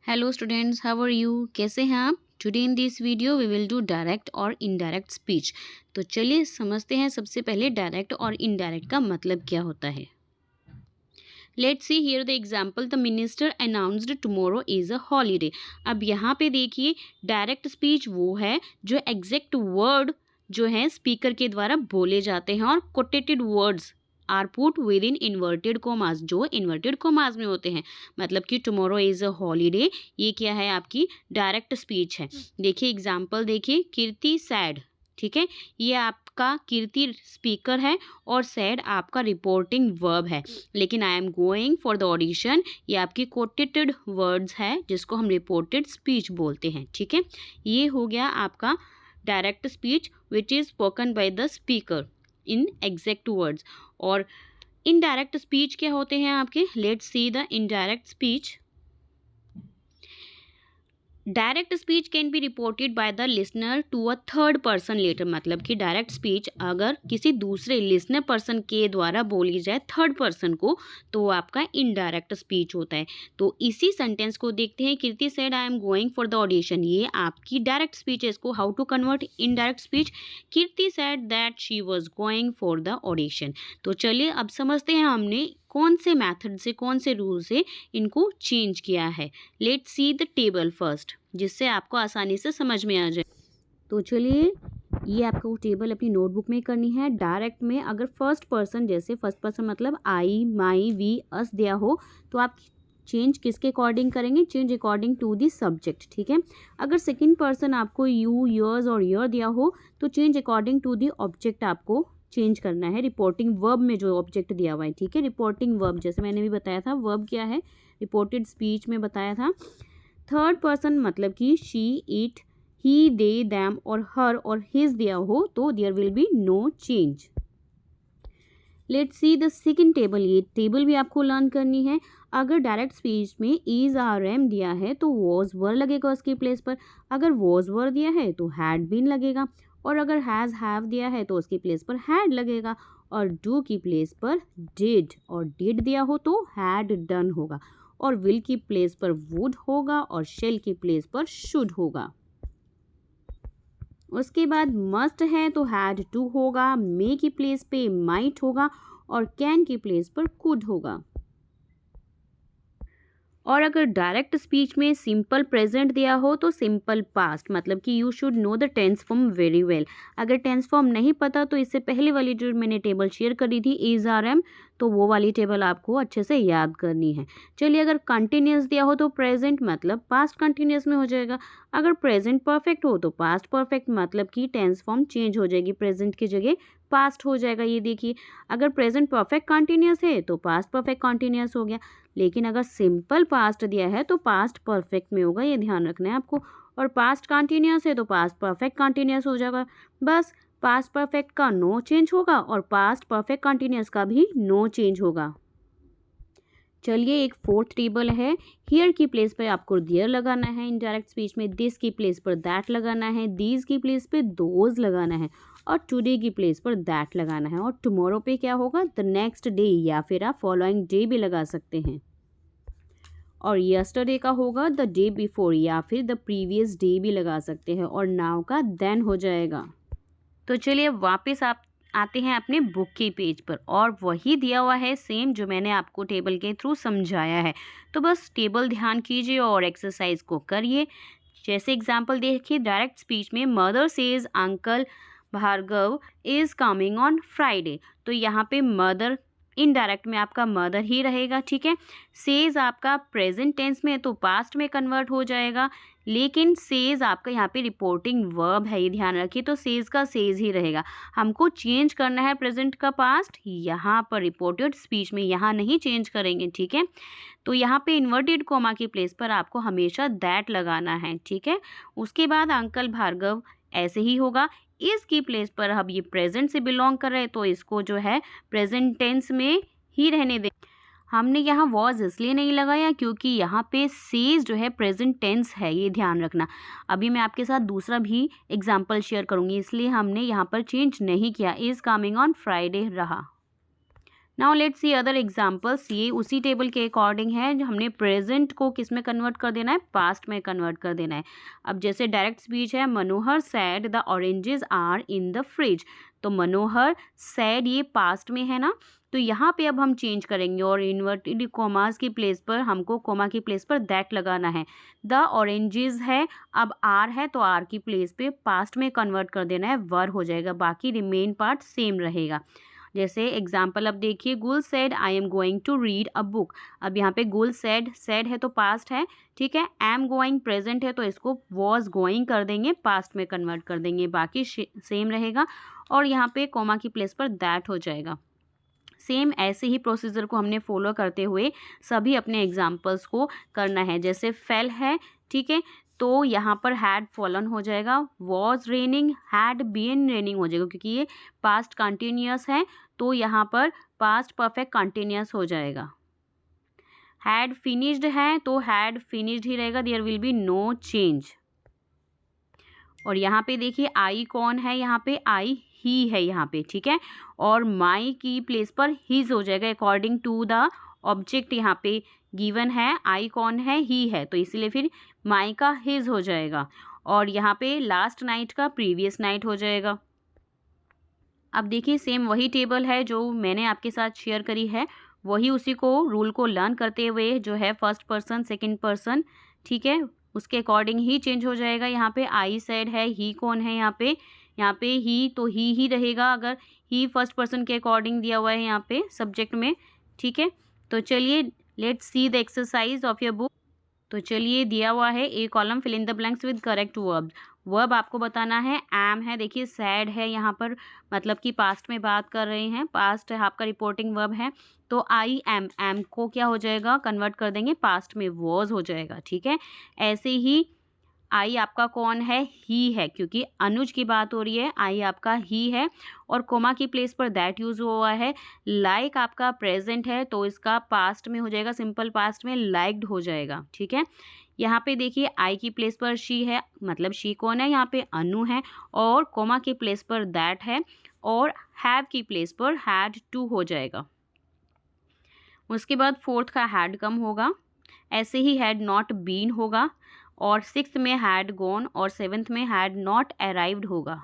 Hello students, how are you? कैसे हैं आप? Today in this video we will do direct और indirect speech. तो चलिए समझते हैं सबसे पहले डायरेक्ट और इनडायरेक्ट का मतलब क्या होता है। Let's see here the example, the minister announced tomorrow is a holiday. अब यहाँ पे देखिए, डायरेक्ट स्पीच वो है जो एग्जैक्ट वर्ड जो है स्पीकर के द्वारा बोले जाते हैं और quoted words are put within inverted commas, जो इन्वर्टेड कोमास में होते हैं। मतलब कि टुमारो इज अ हॉलीडे, ये क्या है, आपकी डायरेक्ट स्पीच है। देखिए एग्जाम्पल, देखिए कीर्ति सैड, ठीक है, ये आपका कीर्ति स्पीकर है और सैड आपका रिपोर्टिंग वर्ब है। लेकिन आई am going for the audition, ये आपकी कोटेटेड वर्ड्स है जिसको हम रिपोर्टेड स्पीच बोलते हैं। ठीक है, ये हो गया आपका direct speech which is spoken by the speaker in exact words. और इनडायरेक्ट स्पीच क्या होते हैं आपके? Let's see the indirect speech. Direct speech can be reported by the listener to a third person later. मतलब कि direct speech अगर किसी दूसरे लिसनर पर्सन के द्वारा बोली जाए थर्ड पर्सन को, तो वो आपका इनडायरेक्ट स्पीच होता है। तो इसी सेंटेंस को देखते हैं, Kirti said I am going for the audition, ये आपकी डायरेक्ट स्पीच है। इसको how to convert indirect speech? Kirti said that she was going for the audition. तो चलिए अब समझते हैं हमने कौन से मैथड से, कौन से रूल से इनको चेंज किया है। Let's see the table first, जिससे आपको आसानी से समझ में आ जाए। तो चलिए, ये आपको टेबल अपनी नोटबुक में करनी है। डायरेक्ट में अगर फर्स्ट पर्सन, जैसे फर्स्ट पर्सन मतलब आई, माई, वी, अस दिया हो, तो आप चेंज किसके अकॉर्डिंग करेंगे? Change according to the subject. ठीक है, अगर सेकंड पर्सन आपको यू, योर्स और योर दिया हो, तो change according to the object आपको चेंज करना है, रिपोर्टिंग वर्ब में जो ऑब्जेक्ट दिया हुआ है। ठीक है, रिपोर्टिंग वर्ब, जैसे मैंने भी बताया था वर्ब क्या है, रिपोर्टेड स्पीच में बताया था। थर्ड पर्सन मतलब कि she, it, he, they, them और हर और हिज दिया हो, तो there will be no change. Let's see the second table, ये टेबल भी आपको लर्न करनी है। अगर डायरेक्ट स्पीच में इज, आर, एम दिया है तो वॉज वर लगेगा उसके प्लेस पर। अगर वॉज वर दिया है तो हैड बीन लगेगा, और अगर हैज़ हैव दिया है तो उसकी प्लेस पर हैड लगेगा, और डू की प्लेस पर डिड, और डिड दिया हो तो हैड डन होगा, और विल की प्लेस पर वुड होगा, और शेल की प्लेस पर शुड होगा। उसके बाद मस्ट है तो हैड टू होगा, मे की प्लेस पे माइट होगा, और कैन की प्लेस पर कुड होगा। और अगर डायरेक्ट स्पीच में सिंपल प्रेजेंट दिया हो तो सिंपल पास्ट, मतलब कि you should know the tense form very well. अगर टेंस फॉर्म नहीं पता तो इससे पहले वाली जो मैंने टेबल शेयर करी थी इज, आर, एम, तो वो वाली टेबल आपको अच्छे से याद करनी है। चलिए, अगर कंटिन्यूस दिया हो तो प्रेजेंट मतलब पास्ट कंटिन्यूस में हो जाएगा। अगर प्रेजेंट परफेक्ट हो तो पास्ट परफेक्ट, मतलब कि टेंस फॉर्म चेंज हो जाएगी, प्रेजेंट की जगह पास्ट हो जाएगा। ये देखिए, अगर प्रेजेंट परफेक्ट कंटिन्यूस है तो पास्ट परफेक्ट कंटिन्यूस हो गया। लेकिन अगर सिंपल पास्ट दिया है तो पास्ट परफेक्ट में होगा, ये ध्यान रखना है आपको। और पास्ट कंटिन्यूस है तो पास्ट परफेक्ट कंटिन्यूस हो जाएगा। बस पास्ट परफेक्ट का नो चेंज होगा और पास्ट परफेक्ट कंटिन्यूस का भी नो चेंज होगा। चलिए, एक फोर्थ टेबल है। हियर की प्लेस पर आपको देयर लगाना है इनडायरेक्ट स्पीच में, दिस की प्लेस पर दैट लगाना है, दीज की प्लेस पे दोज लगाना है, और टुडे की प्लेस पर दैट लगाना है। और टुमारो पे क्या होगा? द नेक्स्ट डे, या फिर आप फॉलोइंग डे भी लगा सकते हैं। और यस्टरडे का होगा द डे बिफोर, या फिर द प्रीवियस डे भी लगा सकते हैं। और नाउ का देन हो जाएगा। तो चलिए वापस आप आते हैं अपने बुक के पेज पर, और वही दिया हुआ है सेम जो मैंने आपको टेबल के थ्रू समझाया है। तो बस टेबल ध्यान कीजिए और एक्सरसाइज को करिए। जैसे एग्जाम्पल देखिए, डायरेक्ट स्पीच में mother says uncle Bhargav is coming on Friday, तो यहाँ पे मदर इनडायरेक्ट में आपका मदर ही रहेगा। ठीक है, सेज आपका प्रेजेंट टेंस में तो पास्ट में कन्वर्ट हो जाएगा, लेकिन सेज आपका यहाँ पे रिपोर्टिंग वर्ब है, ये ध्यान रखिए, तो सेज का सेज ही रहेगा। हमको चेंज करना है प्रेजेंट का पास्ट यहाँ पर रिपोर्टेड स्पीच में, यहाँ नहीं चेंज करेंगे। ठीक है, तो यहाँ पे इन्वर्टेड कोमा की प्लेस पर आपको हमेशा दैट लगाना है। ठीक है, उसके बाद अंकल भार्गव ऐसे ही होगा। इसकी प्लेस पर अब ये प्रेजेंट से बिलोंग कर रहे हैं तो इसको जो है प्रेजेंट टेंस में ही रहने दें। हमने यहाँ वॉज इसलिए नहीं लगाया क्योंकि यहाँ पे सेज जो है प्रेजेंट टेंस है, ये ध्यान रखना। अभी मैं आपके साथ दूसरा भी एग्जाम्पल शेयर करूँगी, इसलिए हमने यहाँ पर चेंज नहीं किया, इज़ कमिंग ऑन फ्राइडे रहा। Now let's see other examples. ये उसी टेबल के अकॉर्डिंग है, जो हमने प्रेजेंट को किस में कन्वर्ट कर देना है, पास्ट में कन्वर्ट कर देना है। अब जैसे डायरेक्ट स्पीच है, Manohar said the oranges are in the fridge. तो मनोहर सैड ये पास्ट में है ना, तो यहाँ पे अब हम चेंज करेंगे और इन्वर्टेड कोमास की प्लेस पर हमको कोमा की प्लेस पर दैट लगाना है। द ऑरेंजेस है, अब आर है तो आर की प्लेस पे पास्ट में कन्वर्ट कर देना है, वर हो जाएगा, बाकी रिमेन पार्ट सेम रहेगा। जैसे एग्जाम्पल अब देखिए, Gul said I am going to read a book. अब यहाँ पे गुल सेड है तो पास्ट है, ठीक है। एम गोइंग प्रेजेंट है तो इसको वॉज गोइंग कर देंगे, पास्ट में कन्वर्ट कर देंगे, बाकी सेम रहेगा। और यहाँ पे कोमा की प्लेस पर दैट हो जाएगा। सेम ऐसे ही प्रोसीजर को हमने फॉलो करते हुए सभी अपने एग्जाम्पल्स को करना है। जैसे फेल है, ठीक है, तो यहाँ पर हैड फॉलन हो जाएगा, was raining had been raining हो जाएगा, क्योंकि ये पास्ट कंटिन्यूअस है तो यहाँ पर पास्ट परफेक्ट कंटिन्यूअस हो जाएगा। हैड फिनिश्ड है तो हैड फिनिश्ड ही रहेगा, there will be no change. और यहाँ पे देखिए आई कौन है, यहाँ पे आई ही है यहाँ पे, ठीक है, और माई की प्लेस पर हिज हो जाएगा अकॉर्डिंग टू द ऑब्जेक्ट। यहाँ पे गिवन है आई कौन है, ही है, तो इसीलिए फिर माई का हिज हो जाएगा। और यहाँ पे लास्ट नाइट का प्रीवियस नाइट हो जाएगा। अब देखिए सेम वही टेबल है जो मैंने आपके साथ शेयर करी है, वही उसी को रूल को लर्न करते हुए जो है फर्स्ट पर्सन सेकंड पर्सन, ठीक है, उसके अकॉर्डिंग ही चेंज हो जाएगा। यहाँ पे आई सेड है, ही कौन है, यहाँ पे ही, तो ही रहेगा अगर ही फर्स्ट पर्सन के अकॉर्डिंग दिया हुआ है यहाँ पे सब्जेक्ट में, ठीक है। तो चलिए let's see the exercise of your book. तो चलिए दिया हुआ है a column, fill in the blanks with correct verb. Verb आपको बताना है, एम है, देखिए सैड है यहाँ पर, मतलब कि पास्ट में बात कर रहे हैं, पास्ट है आपका रिपोर्टिंग वर्ब है। तो आई एम को क्या हो जाएगा, कन्वर्ट कर देंगे पास्ट में, वॉज हो जाएगा, ठीक है। ऐसे ही आई आपका कौन है, ही है, क्योंकि अनुज की बात हो रही है, आई आपका ही है और कोमा की प्लेस पर दैट यूज हुआ है। लाइक आपका प्रेजेंट है तो इसका पास्ट में हो जाएगा, सिंपल पास्ट में लाइक्ड हो जाएगा, ठीक है। यहाँ पे देखिए आई की प्लेस पर शी है, मतलब शी कौन है, यहाँ पे अनु है, और कोमा की प्लेस पर दैट है, और हैव की प्लेस पर हैड टू हो जाएगा। उसके बाद फोर्थ का हैड कम होगा, ऐसे ही हैड नॉट बीन होगा, और सिक्स्थ में हैड गॉन, और सेवेंथ में हैड नॉट अराइव्ड होगा।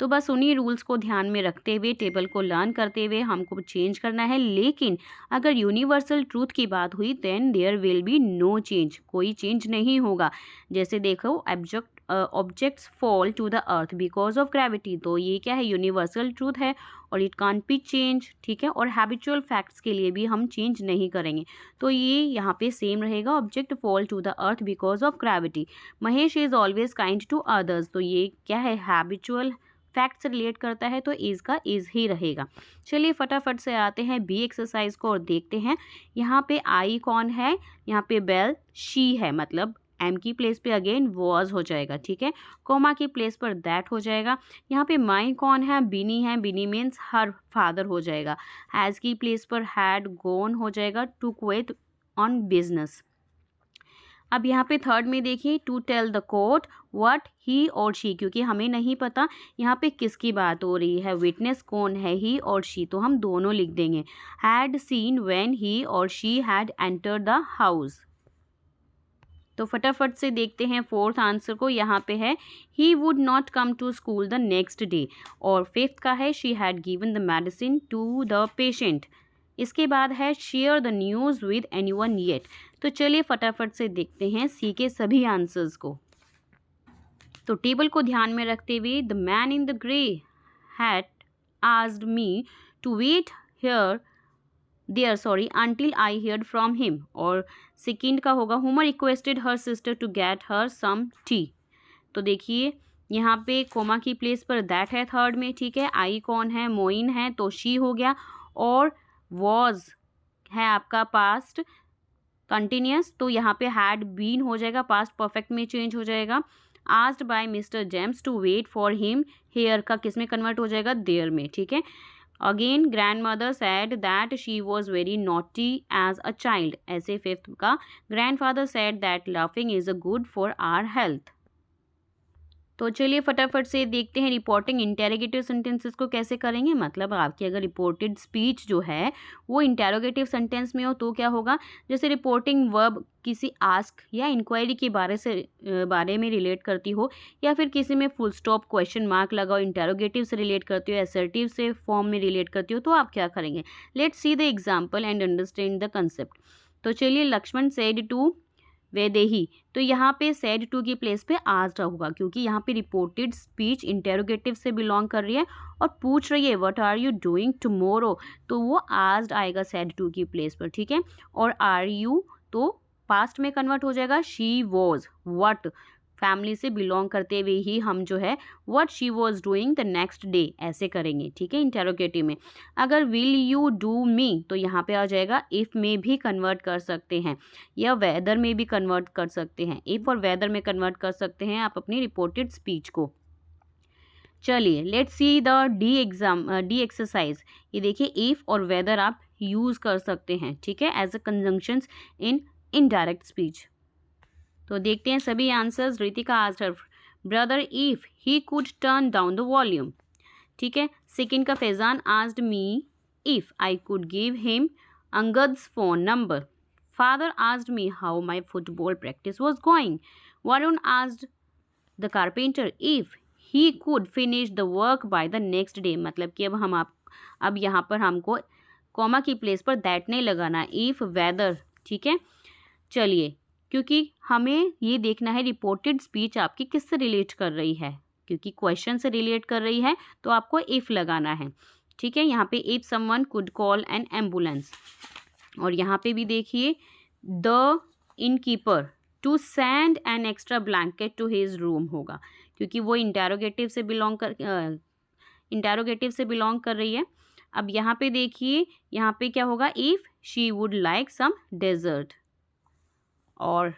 तो बस उन्हीं रूल्स को ध्यान में रखते हुए टेबल को लर्न करते हुए हमको चेंज करना है। लेकिन अगर यूनिवर्सल ट्रूथ की बात हुई then there will be no change, कोई चेंज नहीं होगा। जैसे देखो objects fall to the earth because of gravity, तो ये क्या है, यूनिवर्सल ट्रूथ है और इट कांट बी चेंज, ठीक है। और हैबिचुअल फैक्ट्स के लिए भी हम चेंज नहीं करेंगे, तो ये यहाँ पे सेम रहेगा, object fall to the earth because of gravity. Mahesh is always kind to others, तो ये क्या है, हैबिचुअल फैक्ट से रिलेट करता है तो इज का इज ही रहेगा। चलिए फटाफट से आते हैं बी एक्सरसाइज को और देखते हैं। यहाँ पे आई कौन है, यहाँ पे बेल शी है, मतलब एम की प्लेस पे अगेन वॉज हो जाएगा, ठीक है। कोमा की प्लेस पर दैट हो जाएगा। यहाँ पे माई कौन है, बिनी है, बिनी मीन्स हर फादर हो जाएगा। हैज़ की प्लेस पर हैड गॉन हो जाएगा, टू क्विट ऑन बिजनेस। अब यहाँ पे थर्ड में देखिए, to tell the court what he और शी, क्योंकि हमें नहीं पता यहाँ पे किसकी बात हो रही है, विटनेस कौन है, ही और शी, तो हम दोनों लिख देंगे। हैड सीन व्हेन ही और she had entered the house. तो फटाफट से देखते हैं फोर्थ आंसर को। यहाँ पे है he would not come to school the next day, और फिफ्थ का है she had given the medicine to the patient. इसके बाद है share the news with anyone yet. तो चलिए फटाफट से देखते हैं सी के सभी आंसर्स को। तो टेबल को ध्यान में रखते हुए, the man in the grey hat asked me to wait there until I heard from him, और सेकेंड का होगा Humar requested her sister to get her some tea. तो देखिए यहाँ पे कोमा की प्लेस पर दैट है थर्ड में, ठीक है। आई कौन है, मोइन है, तो शी हो गया, और वॉज है आपका पास्ट कंटिन्यूस, तो यहाँ पे हैड बीन हो जाएगा, पास्ट परफेक्ट में चेंज हो जाएगा। Asked by Mister James to wait for him, here का किस में कन्वर्ट हो जाएगा, देयर में, ठीक है। Again grand mother said that she was very naughty as a child, ऐसे फिफ्थ का grand father said that laughing is a good for our health. तो चलिए फटाफट से देखते हैं रिपोर्टिंग इंटेरोगेटिव सेंटेंसेस को कैसे करेंगे। मतलब आपकी अगर रिपोर्टेड स्पीच जो है वो इंटेरोगेटिव सेंटेंस में हो तो क्या होगा, जैसे रिपोर्टिंग वर्ब किसी आस्क या इंक्वायरी के बारे में रिलेट करती हो, या फिर किसी में फुल स्टॉप क्वेश्चन मार्क लगाओ, इंटेरोगेटिव से रिलेट करती हो, असर्टिव से फॉर्म में रिलेट करती हो, तो आप क्या करेंगे। Let's see the example and understand the concept. तो चलिए, लक्ष्मण सेड टू वैदेही, तो यहाँ पे सेड टू की प्लेस पे आस्क्ड होगा, क्योंकि यहाँ पे रिपोर्टेड स्पीच इंटेरोगेटिव से बिलोंग कर रही है और पूछ रही है what are you doing tomorrow, तो वो आस्क्ड आएगा सेड टू की प्लेस पर, ठीक है। और आर यू तो पास्ट में कन्वर्ट हो जाएगा शी वॉज, व्हाट फैमिली से बिलोंग करते हुए ही हम जो है what she was doing the next day ऐसे करेंगे, ठीक है, इंटेरोगेटिव में। अगर विल यू डू मी, तो यहाँ पे आ जाएगा इफ में भी कन्वर्ट कर सकते हैं या वेदर में भी कन्वर्ट कर सकते हैं। इफ और वेदर में कन्वर्ट कर सकते हैं आप अपनी रिपोर्टेड स्पीच को। चलिए, let's see the D exercise. ये देखिए, इफ और वेदर आप यूज कर सकते हैं, ठीक है, as a conjunctions in indirect speech. तो देखते हैं सभी answers. Ritika asked her brother if he could turn down the volume, ठीक है। सेकंड का Faizan asked me if I could give him Angad's phone number. Father asked me how my football practice was going. Varun asked the carpenter if he could finish the work by the next day. मतलब कि अब यहाँ पर हमको comma की place पर that नहीं लगाना, इफ वेदर, ठीक है। चलिए, क्योंकि हमें ये देखना है रिपोर्टेड स्पीच आपकी किससे रिलेट कर रही है, क्योंकि क्वेश्चन से रिलेट कर रही है तो आपको इफ लगाना है, ठीक है। यहाँ पे if someone could call an ambulance, और यहाँ पे भी देखिए the innkeeper to send an extra blanket to his room होगा, क्योंकि वो इंटेरोगेटिव से बिलोंग कर रही है। अब यहाँ पे देखिए, यहाँ पे क्या होगा, if she would like some dessert. और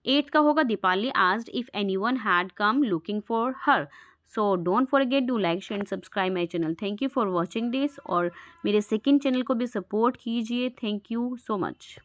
8th का होगा Deepali asked if anyone had come looking for her. So don't forget to like share and subscribe my channel. Thank you for watching this, और मेरे सेकंड चैनल को भी support कीजिए। Thank you so much.